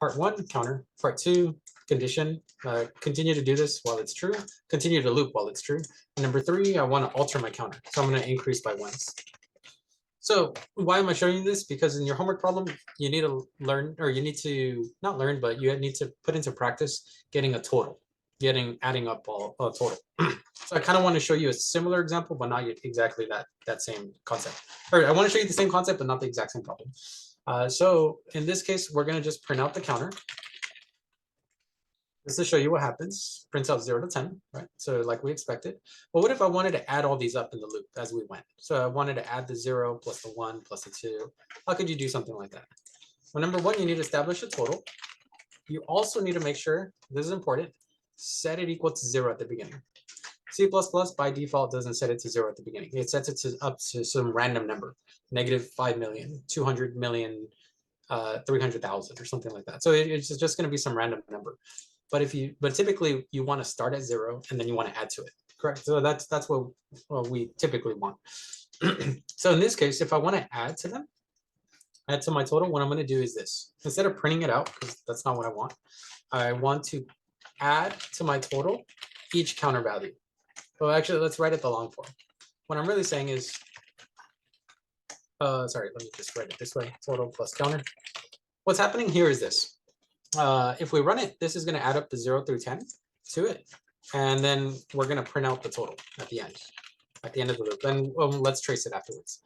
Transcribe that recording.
part one, counter. Part two, condition. Continue to do this while it's true. Continue to loop while it's true. And number three, I want to alter my counter. So I'm going to increase by ones. So why am I showing you this? Because in your homework problem, you need to learn, or you need to not learn, but you need to put into practice getting a total, adding up all total. So I kind of want to show you a similar example, but not exactly that same concept. Or I want to show you the same concept, but not the exact same problem. So in this case, we're going to just print out the counter. Just to show you what happens, prints out 0 to 10, right? So like we expected. But what if I wanted to add all these up in the loop as we went? So I wanted to add the 0 plus the 1 plus the 2. How could you do something like that? Well, number one, you need to establish a total. You also need to make sure, this is important, set it equal to 0 at the beginning. C++ by default doesn't set it to 0 at the beginning. It sets it to up to some random number, negative 5 million, 200 million, 300,000 or something like that. So it's just going to be some random number. But typically you want to start at 0 and then you want to add to it, correct? So that's what we typically want. So in this case, if I want to add to them, add to my total, what I'm going to do is this. Instead of printing it out, because that's not what I want to add to my total each counter value. Well, actually, let's write it the long form. What I'm really saying is, sorry, let me just write it this way, total plus counter. What's happening here is this. If we run it, this is going to add up the 0 through 10 to it. And then we're going to print out the total at the end of the loop. And let's trace it afterwards.